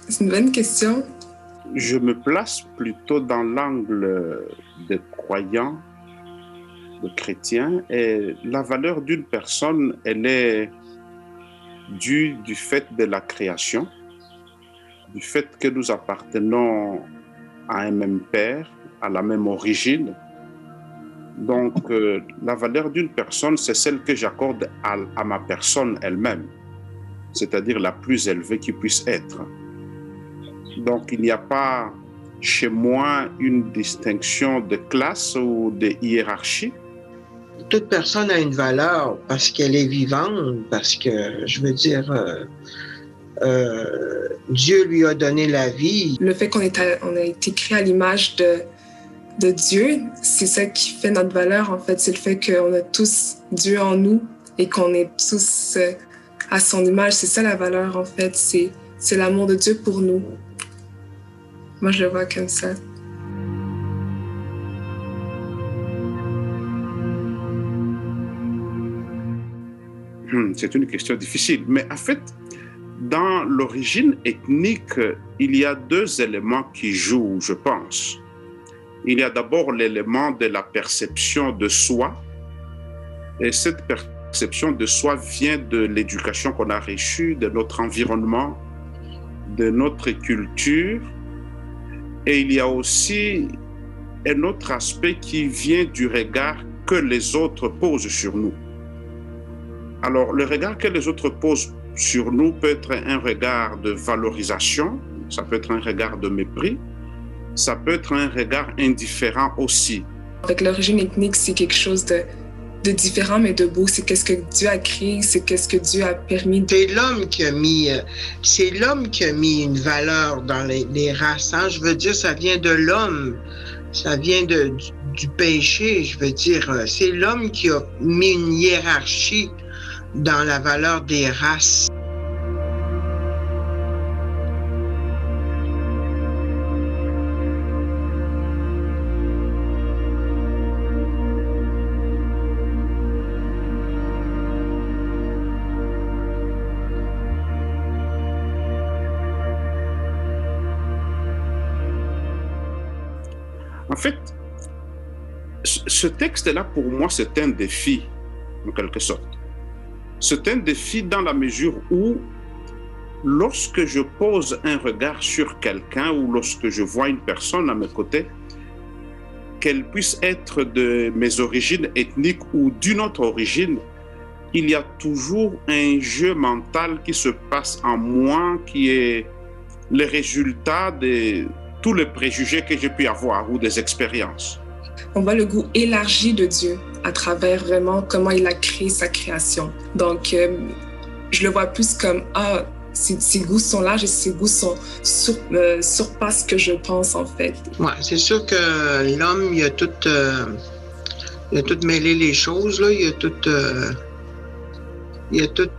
C'est une bonne question. Je me place plutôt dans l'angle des croyants, des chrétiens, et la valeur d'une personne, elle est due du fait de la création, du fait que nous appartenons à un même père, à la même origine. Donc, la valeur d'une personne, c'est celle que j'accorde à ma personne elle-même, c'est-à-dire la plus élevée qui puisse être. Donc, il n'y a pas chez moi une distinction de classe ou de hiérarchie. Toute personne a une valeur parce qu'elle est vivante, parce que, je veux dire, Dieu lui a donné la vie. Le fait qu'on a été créé à l'image de Dieu, c'est ça qui fait notre valeur, en fait. C'est le fait qu'on a tous Dieu en nous et qu'on est tous à son image. C'est ça la valeur, en fait. C'est l'amour de Dieu pour nous. Moi, je le vois comme ça. C'est une question difficile. Mais en fait, dans l'origine ethnique, il y a deux éléments qui jouent, je pense. Il y a d'abord l'élément de la perception de soi. Et cette perception de soi vient de l'éducation qu'on a reçue, de notre environnement, de notre culture. Et il y a aussi un autre aspect qui vient du regard que les autres posent sur nous. Alors, le regard que les autres posent sur nous peut être un regard de valorisation, ça peut être un regard de mépris, ça peut être un regard indifférent aussi. Avec l'origine ethnique, c'est quelque chose de différent, mais de beau. C'est qu'est-ce que Dieu a créé, c'est qu'est-ce que Dieu a permis. C'est l'homme qui a mis une valeur dans les races. Hein? Je veux dire, ça vient de l'homme. Ça vient du péché. Je veux dire, c'est l'homme qui a mis une hiérarchie dans la valeur des races. En fait, ce texte-là, pour moi, c'est un défi, en quelque sorte. C'est un défi dans la mesure où, lorsque je pose un regard sur quelqu'un ou lorsque je vois une personne à mes côtés, qu'elle puisse être de mes origines ethniques ou d'une autre origine, il y a toujours un jeu mental qui se passe en moi, qui est le résultat de tous les préjugés que j'ai pu avoir ou des expériences. On voit le goût élargi de Dieu à travers vraiment comment il a créé sa création. Donc, je le vois plus comme, ses goûts sont larges et ses goûts surpassent ce que je pense, en fait. Ouais, c'est sûr que l'homme, il a tout mêlé les choses, là. Il a tout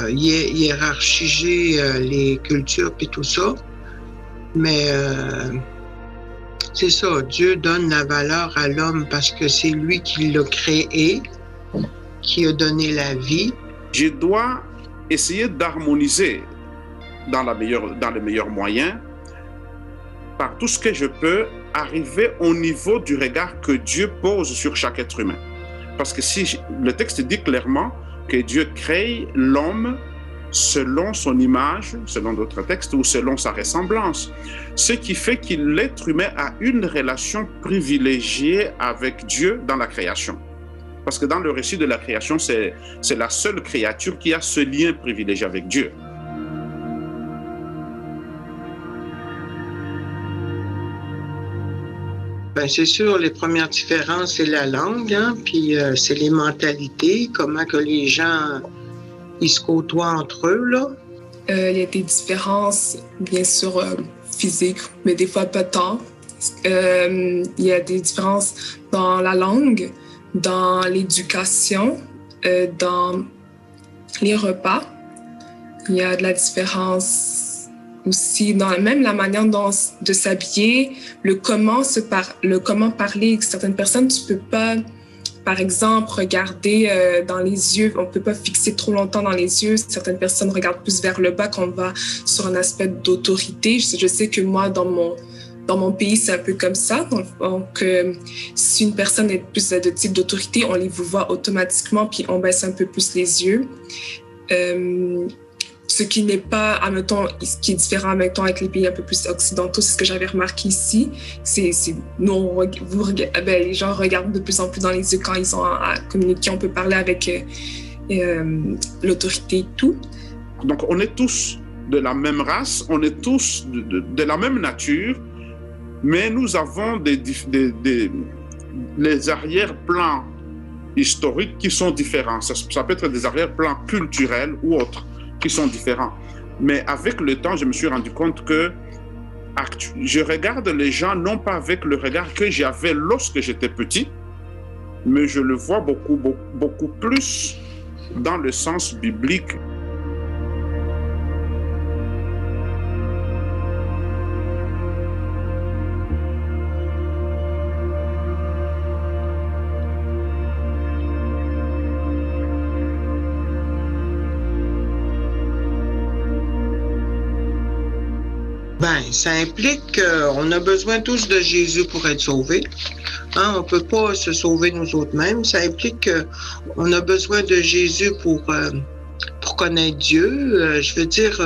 hiérarchisé les cultures et tout ça. Mais c'est ça, Dieu donne la valeur à l'homme parce que c'est lui qui l'a créé, qui a donné la vie. Je dois essayer d'harmoniser dans les meilleurs moyens, par tout ce que je peux, arriver au niveau du regard que Dieu pose sur chaque être humain. Parce que si le texte dit clairement que Dieu crée l'homme selon son image, selon d'autres textes, ou selon sa ressemblance. Ce qui fait que l'être humain a une relation privilégiée avec Dieu dans la création. Parce que dans le récit de la création, c'est la seule créature qui a ce lien privilégié avec Dieu. Ben, c'est sûr, les premières différences, c'est la langue, hein, puis c'est les mentalités, comment que les gens ils se côtoient entre eux, là. Il y a des différences, bien sûr, physiques, mais des fois pas tant. Il y a des différences dans la langue, dans l'éducation, dans les repas. Il y a de la différence aussi dans même la manière de s'habiller, le comment parler avec certaines personnes. Tu peux pas Par exemple, regarder dans les yeux, on ne peut pas fixer trop longtemps dans les yeux. Certaines personnes regardent plus vers le bas quand on va sur un aspect d'autorité. Je sais que moi, dans mon pays, c'est un peu comme ça. Donc, si une personne est plus de type d'autorité, on les voit automatiquement, puis on baisse un peu plus les yeux. Ce qui n'est pas, admettons, ce qui est différent, admettons, avec les pays un peu plus occidentaux, c'est ce que j'avais remarqué ici. Les gens regardent de plus en plus dans les yeux quand ils ont à communiquer. On peut parler avec l'autorité et tout. Donc, on est tous de la même race, on est tous de la même nature, mais nous avons les arrière-plans historiques qui sont différents. Ça peut être des arrière-plans culturels ou autres qui sont différents. Mais avec le temps, je me suis rendu compte que je regarde les gens non pas avec le regard que j'avais lorsque j'étais petit, mais je le vois beaucoup plus dans le sens biblique. Ça implique qu'on a besoin tous de Jésus pour être sauvés. On ne peut pas se sauver nous autres-mêmes. Ça implique qu'on a besoin de Jésus pour connaître Dieu. Je veux dire,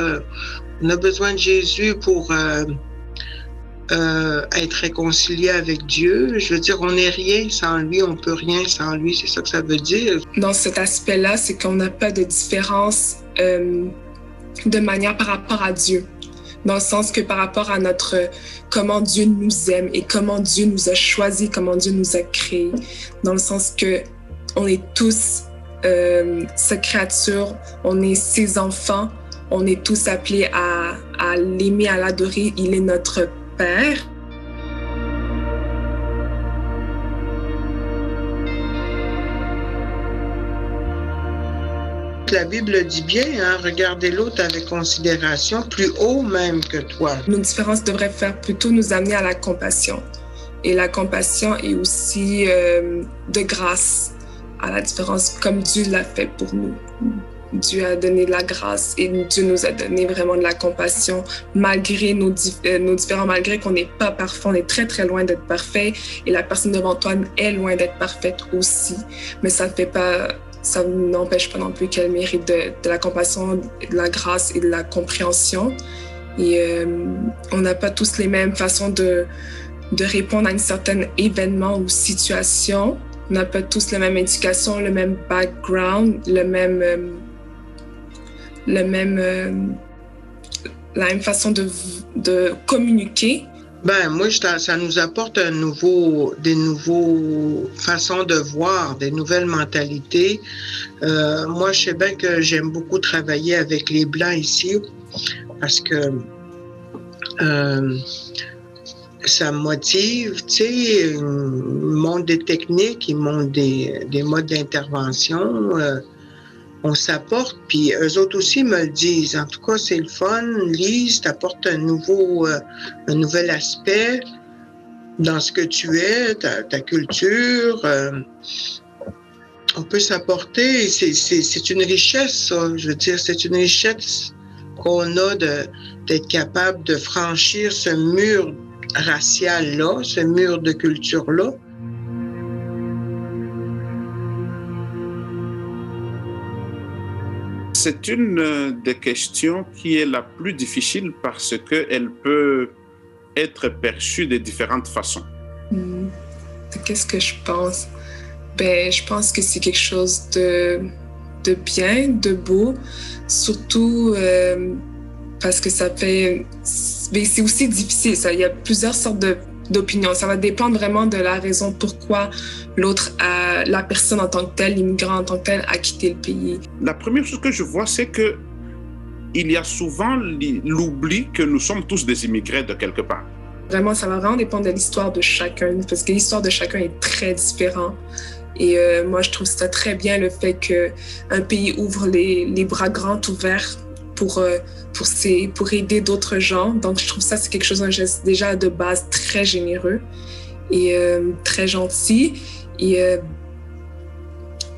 on a besoin de Jésus pour être réconcilié avec Dieu. Je veux dire, on n'est rien sans lui, on ne peut rien sans lui. C'est ça que ça veut dire. Dans cet aspect-là, c'est qu'on n'a pas de différence de manière par rapport à Dieu. Dans le sens que par rapport à comment Dieu nous aime et comment Dieu nous a choisis, comment Dieu nous a créés, dans le sens que on est tous sa créature, on est ses enfants, on est tous appelés à l'aimer, à l'adorer. Il est notre Père. La Bible dit bien, regardez l'autre avec considération, plus haut même que toi. Nos différences devraient plutôt nous amener à la compassion. Et la compassion est aussi de grâce à la différence, comme Dieu l'a fait pour nous. Dieu a donné de la grâce et Dieu nous a donné vraiment de la compassion malgré nos différends, malgré qu'on n'est pas parfait, on est très très loin d'être parfait et la personne devant toi est loin d'être parfaite aussi, mais ça n'empêche pas non plus qu'elle mérite de la compassion, de la grâce et de la compréhension. Et on n'a pas tous les mêmes façons de répondre à un certain événement ou situation. On n'a pas tous la même éducation, le même background, la même façon de communiquer. Moi, ça nous apporte des nouveaux façons de voir, des nouvelles mentalités. Moi, je sais bien que j'aime beaucoup travailler avec les Blancs ici parce que ça me motive, tu sais, ils montrent des techniques, ils montrent des modes d'intervention. On s'apporte, puis eux autres aussi me le disent. En tout cas, c'est le fun. Lise, t'apportes un nouvel aspect dans ce que tu es, ta culture. On peut s'apporter. C'est une richesse, ça. Je veux dire, c'est une richesse qu'on a d'être capable de franchir ce mur racial-là, ce mur de culture-là. C'est une des questions qui est la plus difficile parce qu'elle peut être perçue de différentes façons. Qu'est-ce que je pense? Je pense que c'est quelque chose de bien, de beau, surtout parce que ça fait... c'est aussi difficile, ça. Il y a plusieurs sortes d'opinions. Ça va dépendre vraiment de la raison pourquoi la personne en tant que telle, l'immigrant en tant que tel, a quitté le pays. La première chose que je vois, c'est qu'il y a souvent l'oubli que nous sommes tous des immigrés de quelque part. Vraiment, ça va vraiment dépendre de l'histoire de chacun, parce que l'histoire de chacun est très différente. Et moi, je trouve ça très bien le fait qu'un pays ouvre les bras grands ouverts pour aider d'autres gens. Donc, je trouve ça, c'est quelque chose déjà de base très généreux et très gentil. Et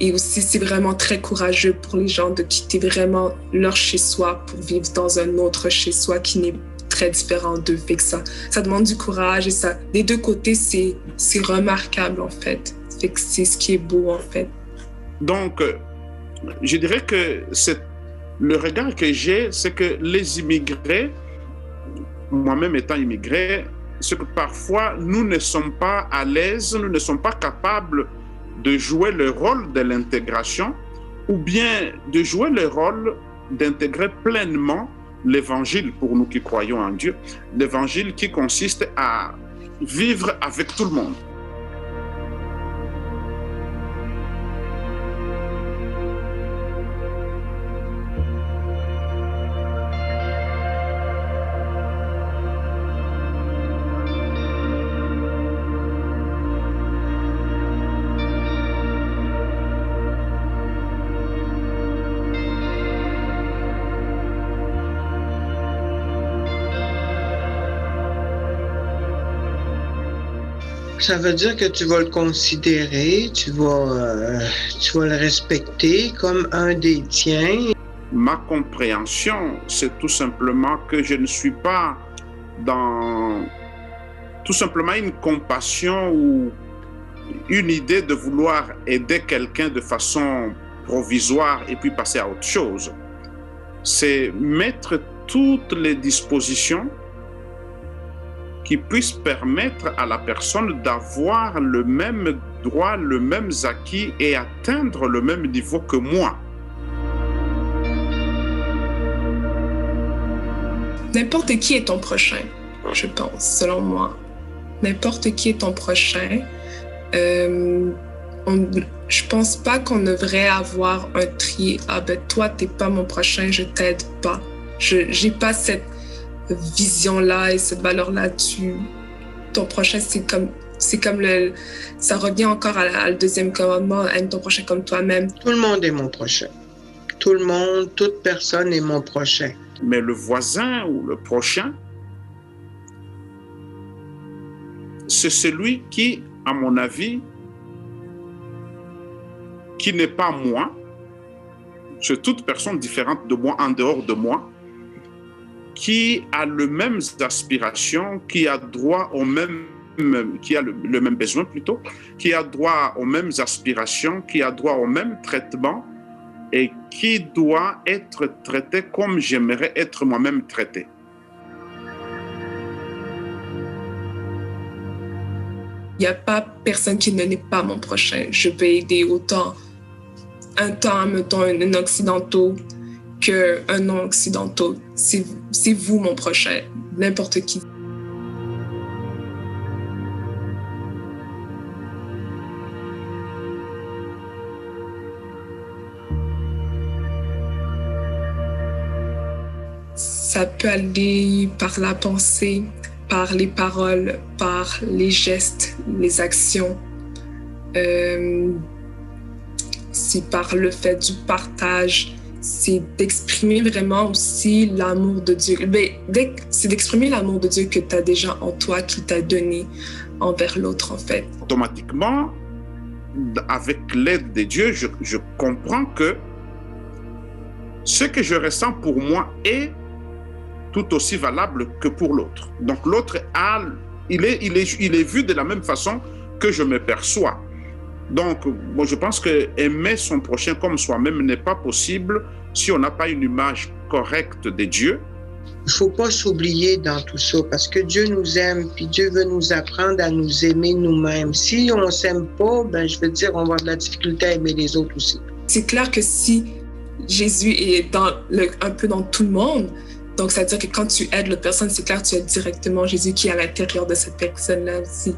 Et aussi, c'est vraiment très courageux pour les gens de quitter vraiment leur chez-soi pour vivre dans un autre chez-soi qui n'est très différent d'eux. Fait que ça demande du courage et ça, des deux côtés, c'est remarquable en fait. Fait que c'est ce qui est beau en fait. Donc, je dirais que le regard que j'ai, c'est que les immigrés, moi-même étant immigré, c'est que parfois nous ne sommes pas à l'aise, nous ne sommes pas capables de jouer le rôle de l'intégration ou bien de jouer le rôle d'intégrer pleinement l'évangile pour nous qui croyons en Dieu, l'évangile qui consiste à vivre avec tout le monde. Ça veut dire que tu vas le considérer, tu vas le respecter comme un des tiens. Ma compréhension, c'est tout simplement que je ne suis pas dans tout simplement une compassion ou une idée de vouloir aider quelqu'un de façon provisoire et puis passer à autre chose. C'est mettre toutes les dispositions qui puisse permettre à la personne d'avoir le même droit, le même acquis et atteindre le même niveau que moi. N'importe qui est ton prochain, je pense, selon moi. N'importe qui est ton prochain. Je pense pas qu'on devrait avoir un tri. Ah ben toi, t'es pas mon prochain, je t'aide pas. J'ai pas cette vision-là et cette valeur-là. Ton prochain, c'est comme ça revient encore à le deuxième commandement, aime ton prochain comme toi-même. Tout le monde est mon prochain. Tout le monde, toute personne est mon prochain. Mais le voisin ou le prochain, c'est celui qui, à mon avis, qui n'est pas moi, c'est toute personne différente de moi, en dehors de moi, qui a les mêmes aspirations, qui a droit au même, qui a le même besoin plutôt, qui a droit aux mêmes aspirations, qui a droit au même traitement et qui doit être traité comme j'aimerais être moi-même traité. Il n'y a pas personne qui ne n'est pas mon prochain. Je peux aider autant mettons, un occidentaux qu'un non-occidentaux. C'est vous mon prochain, n'importe qui. Ça peut aller par la pensée, par les paroles, par les gestes, les actions. C'est par le fait du partage. C'est d'exprimer vraiment aussi l'amour de Dieu. C'est d'exprimer l'amour de Dieu que tu as déjà en toi, qui t'a donné envers l'autre, en fait. Automatiquement, avec l'aide de Dieu, je comprends que ce que je ressens pour moi est tout aussi valable que pour l'autre. Donc l'autre, il est vu de la même façon que je me perçois. Donc, moi, je pense que aimer son prochain comme soi-même n'est pas possible si on n'a pas une image correcte de Dieu. Il ne faut pas s'oublier dans tout ça parce que Dieu nous aime, puis Dieu veut nous apprendre à nous aimer nous-mêmes. Si on ne s'aime pas, je veux dire, on va avoir de la difficulté à aimer les autres aussi. C'est clair que si Jésus est un peu dans tout le monde, donc ça veut dire que quand tu aides l'autre personne, c'est clair que tu aides directement Jésus qui est à l'intérieur de cette personne-là aussi.